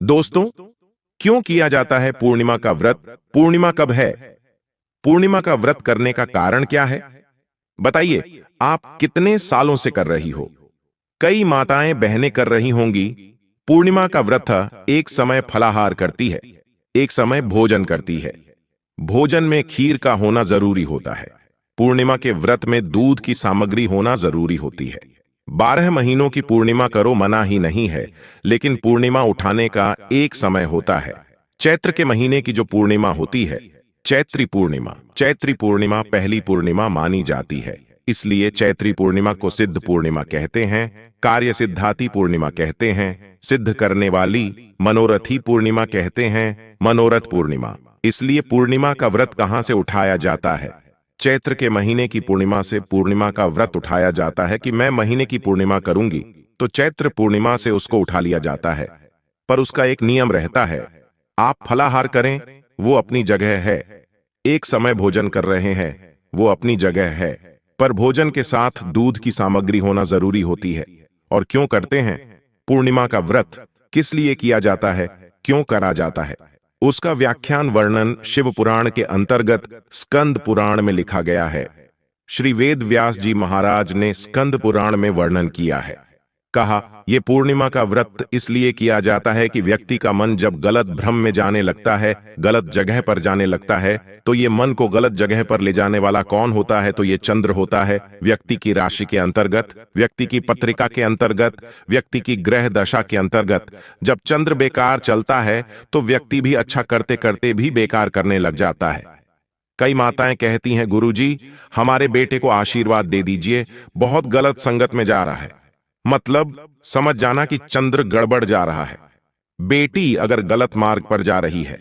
दोस्तों, क्यों किया जाता है पूर्णिमा का व्रत? पूर्णिमा कब है? पूर्णिमा का व्रत करने का कारण क्या है? बताइए, आप कितने सालों से कर रही हो? कई माताएं बहनें कर रही होंगी। पूर्णिमा का व्रत एक समय फलाहार करती है, एक समय भोजन करती है। भोजन में खीर का होना जरूरी होता है। पूर्णिमा के व्रत में दूध की सामग्री होना जरूरी होती है। 12 महीनों की पूर्णिमा करो मना ही नहीं है, लेकिन पूर्णिमा उठाने का एक समय होता है। चैत्र के महीने की जो पूर्णिमा होती है, चैत्री पूर्णिमा पहली पूर्णिमा मानी जाती है। इसलिए चैत्री पूर्णिमा को सिद्ध पूर्णिमा कहते हैं, कार्य सिद्धाती पूर्णिमा कहते हैं, सिद्ध करने वाली मनोरथी पूर्णिमा कहते हैं, मनोरथ पूर्णिमा। इसलिए पूर्णिमा का व्रत कहां से उठाया जाता है? चैत्र के महीने की पूर्णिमा से पूर्णिमा का व्रत उठाया जाता है कि मैं महीने की पूर्णिमा करूंगी, तो चैत्र पूर्णिमा से उसको उठा लिया जाता है। पर उसका एक नियम रहता है, आप फलाहार करें, वो अपनी जगह है। एक समय भोजन कर रहे हैं, वो अपनी जगह है। पर भोजन के साथ दूध की सामग्री होना जरूरी होती है। और क्यों करते हैं? पूर्णिमा का व्रत किस लिए किया जाता है, क्यों करा जाता है, उसका व्याख्यान वर्णन शिव पुराण के अंतर्गत स्कंद पुराण में लिखा गया है। श्री वेद व्यास जी महाराज ने स्कंद पुराण में वर्णन किया है। कहा, यह पूर्णिमा का व्रत इसलिए किया जाता है कि व्यक्ति का मन जब गलत भ्रम में जाने लगता है, गलत जगह पर जाने लगता है, तो ये मन को गलत जगह पर ले जाने वाला कौन होता है? तो ये चंद्र होता है। व्यक्ति की राशि के अंतर्गत, व्यक्ति की पत्रिका के अंतर्गत, व्यक्ति की ग्रह दशा के अंतर्गत जब चंद्र बेकार चलता है, तो व्यक्ति भी अच्छा करते करते भी बेकार करने लग जाता है। कई माताएं कहती हैं, गुरुजी, हमारे बेटे को आशीर्वाद दे दीजिए, बहुत गलत संगत में जा रहा है। मतलब समझ जाना कि चंद्र गड़बड़ जा रहा है। बेटी अगर गलत मार्ग पर जा रही है,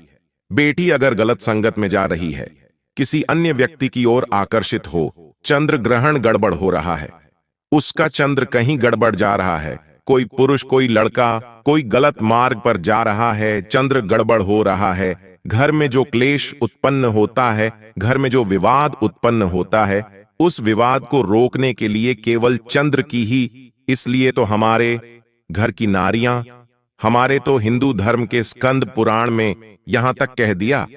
बेटी अगर गलत संगत में जा रही है, किसी अन्य व्यक्ति की ओर आकर्षित हो, चंद्र ग्रहण गड़बड़ हो रहा है, उसका चंद्र कहीं गड़बड़ जा रहा है, कोई पुरुष कोई लड़का कोई गलत मार्ग पर जा रहा है, चंद्र गड़बड़ हो रहा है, घर में जो क्लेश उत्पन्न होता है, घर में जो विवाद उत्पन्न होता है, उस विवाद को रोकने के लिए केवल चंद्र की ही, इसलिए तो हमारे घर की नारियां, हमारे तो हिंदू धर्म के स्कंद पुराण में यहां तक कह दिया।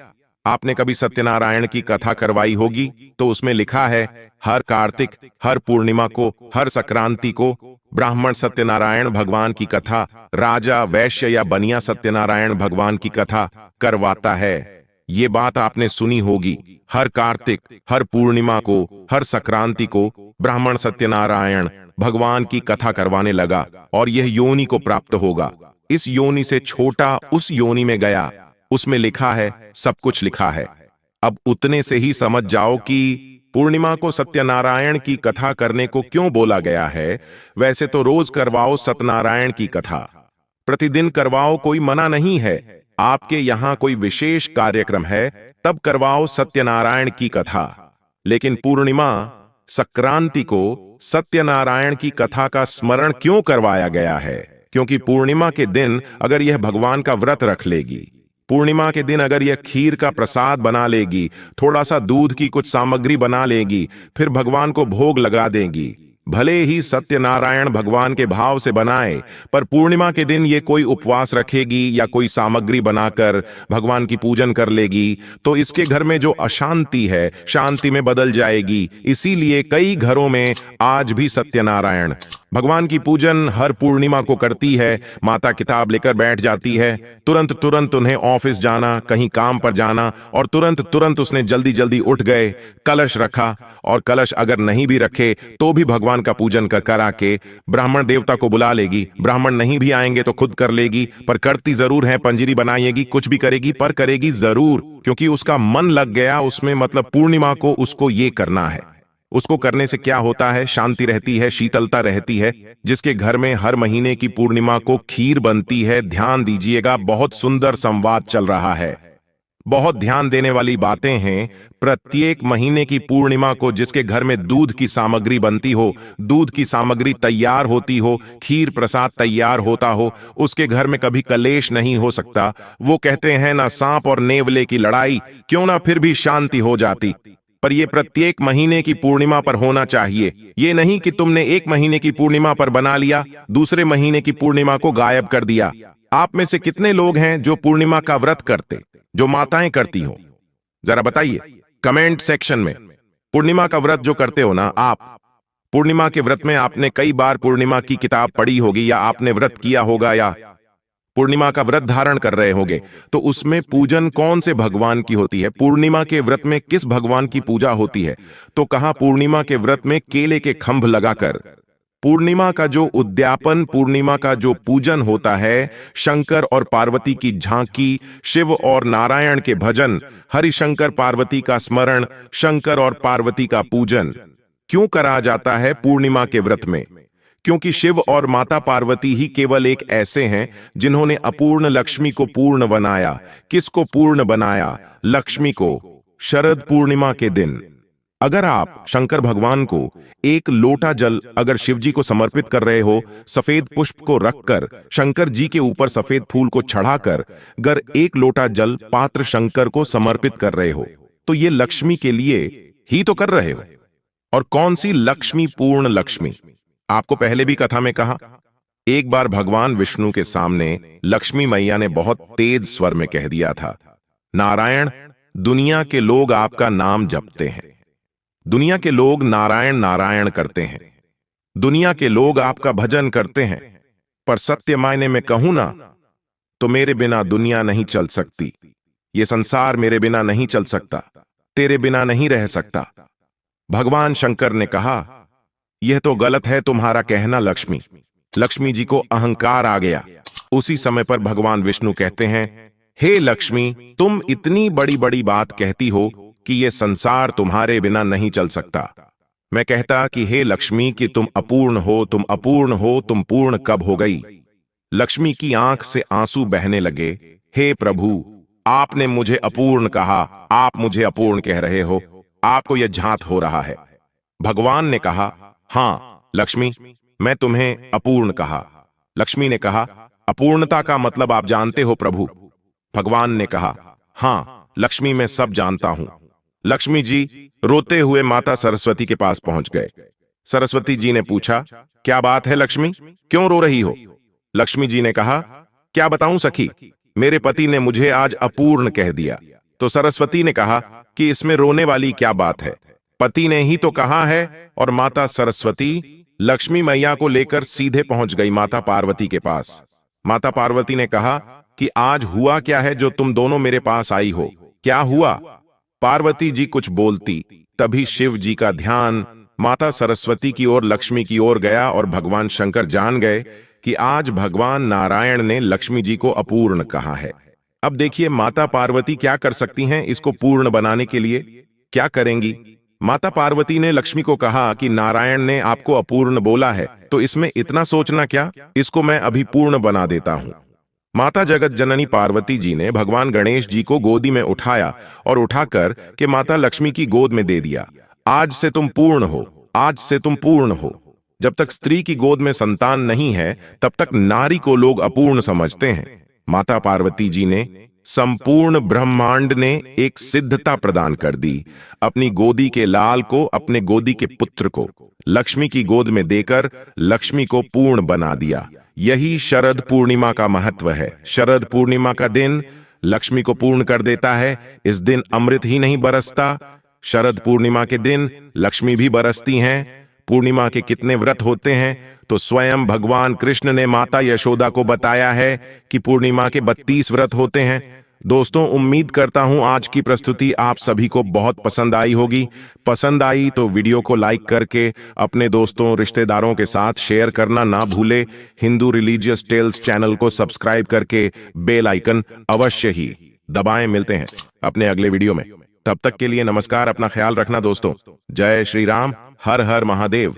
आपने कभी सत्यनारायण की कथा करवाई होगी, तो उसमें लिखा है, हर कार्तिक, हर पूर्णिमा को, हर संक्रांति को ब्राह्मण सत्यनारायण भगवान की कथा, राजा वैश्य या बनिया सत्यनारायण भगवान की कथा करवाता है। ये बात आपने सुनी होगी। हर कार्तिक, हर पूर्णिमा को, हर संक्रांति को ब्राह्मण सत्यनारायण भगवान की कथा करवाने लगा और यह योनि को प्राप्त होगा। इस योनि से छोटा उस योनि में गया, उसमें लिखा है, सब कुछ लिखा है। अब उतने से ही समझ जाओ कि पूर्णिमा को सत्यनारायण की कथा करने को क्यों बोला गया है। वैसे तो रोज करवाओ सत्यनारायण की कथा, प्रतिदिन करवाओ, कोई मना नहीं है। आपके यहां कोई विशेष कार्यक्रम है, तब करवाओ सत्यनारायण की कथा। लेकिन पूर्णिमा संक्रांति को सत्यनारायण की कथा का स्मरण क्यों करवाया गया है? क्योंकि पूर्णिमा के दिन अगर यह भगवान का व्रत रख लेगी, पूर्णिमा के दिन अगर यह खीर का प्रसाद बना लेगी, थोड़ा सा दूध की कुछ सामग्री बना लेगी, फिर भगवान को भोग लगा देगी, भले ही सत्यनारायण भगवान के भाव से बनाए, पर पूर्णिमा के दिन ये कोई उपवास रखेगी या कोई सामग्री बनाकर भगवान की पूजन कर लेगी, तो इसके घर में जो अशांति है शांति में बदल जाएगी। इसीलिए कई घरों में आज भी सत्यनारायण भगवान की पूजन हर पूर्णिमा को करती है। माता किताब लेकर बैठ जाती है, तुरंत तुरंत उन्हें ऑफिस जाना, कहीं काम पर जाना, और तुरंत तुरंत उसने जल्दी जल्दी उठ गए, कलश रखा, और कलश अगर नहीं भी रखे तो भी भगवान का पूजन करा के ब्राह्मण देवता को बुला लेगी। ब्राह्मण नहीं भी आएंगे तो खुद कर लेगी, पर करती जरूर है, पंजीरी बनाएगी, कुछ भी करेगी, पर करेगी जरूर, क्योंकि उसका मन लग गया उसमें। मतलब पूर्णिमा को उसको ये करना है। उसको करने से क्या होता है? शांति रहती है, शीतलता रहती है। जिसके घर में हर महीने की पूर्णिमा को खीर बनती है, ध्यान दीजिएगा, बहुत सुंदर संवाद चल रहा है, बहुत ध्यान देने वाली बातें हैं। प्रत्येक महीने की पूर्णिमा को जिसके घर में दूध की सामग्री बनती हो, दूध की सामग्री तैयार होती हो, खीर प्रसाद तैयार होता हो, उसके घर में कभी कलेश नहीं हो सकता। वो कहते हैं ना सांप और नेवले की लड़ाई, क्यों ना फिर भी शांति हो जाती। पर यह प्रत्येक महीने की पूर्णिमा पर होना चाहिए। ये नहीं कि तुमने एक महीने की पूर्णिमा पर बना लिया, दूसरे महीने की पूर्णिमा को गायब कर दिया। आप में से कितने लोग हैं जो पूर्णिमा का व्रत करते, जो माताएं करती हो? जरा बताइए कमेंट सेक्शन में। पूर्णिमा का व्रत जो करते हो ना आप, पूर्णिमा के व्रत में आपने कई बार पूर्णिमा की किताब पढ़ी होगी, या आपने व्रत किया होगा, या पूर्णिमा का व्रत धारण कर रहे होंगे। तो उसमें पूजन कौन से भगवान की होती है? पूर्णिमा के व्रत में किस भगवान की पूजा होती है? तो कहा पूर्णिमा के व्रत में केले के खंभ लगाकर पूर्णिमा का जो उद्यापन, पूर्णिमा का जो पूजन होता है, शंकर और पार्वती की झांकी, शिव और नारायण के भजन, हरिशंकर पार्वती का स्मरण, शंकर और पार्वती का पूजन क्यों करा जाता है पूर्णिमा के व्रत में? क्योंकि शिव और माता पार्वती ही केवल एक ऐसे हैं जिन्होंने अपूर्ण लक्ष्मी को पूर्ण बनाया। किसको पूर्ण बनाया? लक्ष्मी को। शरद पूर्णिमा के दिन अगर आप शंकर भगवान को एक लोटा जल अगर शिव जी को समर्पित कर रहे हो, सफेद पुष्प को रखकर शंकर जी के ऊपर सफेद फूल को चढ़ाकर अगर एक लोटा जल पात्र शंकर को समर्पित कर रहे हो, तो ये लक्ष्मी के लिए ही तो कर रहे हो। और कौन सी लक्ष्मी? पूर्ण लक्ष्मी। आपको पहले भी कथा में कहा, एक बार भगवान विष्णु के सामने लक्ष्मी मैया ने बहुत तेज स्वर में कह दिया था, नारायण, दुनिया के लोग आपका नाम जपते हैं, दुनिया के लोग नारायण नारायण करते हैं, दुनिया के लोग आपका भजन करते हैं, पर सत्य मायने में कहूं ना तो मेरे बिना दुनिया नहीं चल सकती, ये संसार मेरे बिना नहीं चल सकता, तेरे बिना नहीं रह सकता। भगवान शंकर ने कहा, यह तो गलत है तुम्हारा कहना लक्ष्मी। लक्ष्मी जी को अहंकार आ गया। उसी समय पर भगवान विष्णु कहते हैं, हे लक्ष्मी, तुम इतनी बड़ी बड़ी बात कहती हो कि यह संसार तुम्हारे बिना नहीं चल सकता। मैं कहता कि हे लक्ष्मी कि तुम अपूर्ण हो, तुम अपूर्ण हो, तुम पूर्ण कब हो गई? लक्ष्मी की आंख से आंसू बहने लगे। हे प्रभु, आपने मुझे अपूर्ण कहा, आप मुझे अपूर्ण कह रहे हो, आपको यह झांत हो रहा है। भगवान ने कहा, हां लक्ष्मी, मैं तुम्हें अपूर्ण कहा। लक्ष्मी ने कहा, अपूर्णता का मतलब आप जानते हो प्रभु? भगवान ने कहा, हां लक्ष्मी, मैं सब जानता हूं। लक्ष्मी जी रोते हुए माता सरस्वती के पास पहुंच गए। सरस्वती जी ने पूछा, क्या बात है लक्ष्मी, क्यों रो रही हो? लक्ष्मी जी ने कहा, क्या बताऊं सखी, मेरे पति ने मुझे आज अपूर्ण कह दिया। तो सरस्वती ने कहा कि इसमें रोने वाली क्या बात है, पति ने ही तो कहा है। और माता सरस्वती लक्ष्मी मैया को लेकर सीधे पहुंच गई माता पार्वती के पास। माता पार्वती ने कहा कि आज हुआ क्या है जो तुम दोनों मेरे पास आई हो, क्या हुआ? पार्वती जी कुछ बोलती, तभी शिव जी का ध्यान माता सरस्वती की ओर, लक्ष्मी की ओर गया और भगवान शंकर जान गए कि आज भगवान नारायण ने लक्ष्मी जी को अपूर्ण कहा है। अब देखिए माता पार्वती क्या कर सकती हैं इसको पूर्ण बनाने के लिए, क्या करेंगी? माता पार्वती ने लक्ष्मी को कहा कि नारायण ने आपको अपूर्ण बोला है, तो इसमें इतना सोचना क्या, इसको मैं अभी पूर्ण बना देता हूं। माता जगत जननी पार्वती जी ने भगवान गणेश जी को गोदी में उठाया और उठाकर के माता लक्ष्मी की गोद में दे दिया। आज से तुम पूर्ण हो, आज से तुम पूर्ण हो। जब तक स्त्री की गोद में संतान नहीं है, तब तक नारी को लोग अपूर्ण समझते हैं। माता पार्वती जी ने संपूर्ण ब्रह्मांड ने एक सिद्धता प्रदान कर दी। अपनी गोदी के लाल को, अपने गोदी के पुत्र को लक्ष्मी की गोद में देकर लक्ष्मी को पूर्ण बना दिया। यही शरद पूर्णिमा का महत्व है। शरद पूर्णिमा का दिन लक्ष्मी को पूर्ण कर देता है। इस दिन अमृत ही नहीं बरसता, शरद पूर्णिमा के दिन लक्ष्मी भी बरसती हैं। पूर्णिमा के कितने व्रत होते हैं? तो स्वयं भगवान कृष्ण ने माता यशोदा को बताया है कि पूर्णिमा के 32 व्रत होते हैं। दोस्तों, उम्मीद करता हूं आज की प्रस्तुति आप सभी को बहुत पसंद आई होगी। पसंद आई तो वीडियो को लाइक करके अपने दोस्तों, रिश्तेदारों के साथ शेयर करना ना भूले। हिंदू रिलीजियस टेल्स चैनल को सब्सक्राइब करके बेल आइकन अवश्य ही दबाएं। मिलते हैं अपने अगले वीडियो में, तब तक के लिए नमस्कार, अपना ख्याल रखना दोस्तों। जय श्री राम, हर हर महादेव।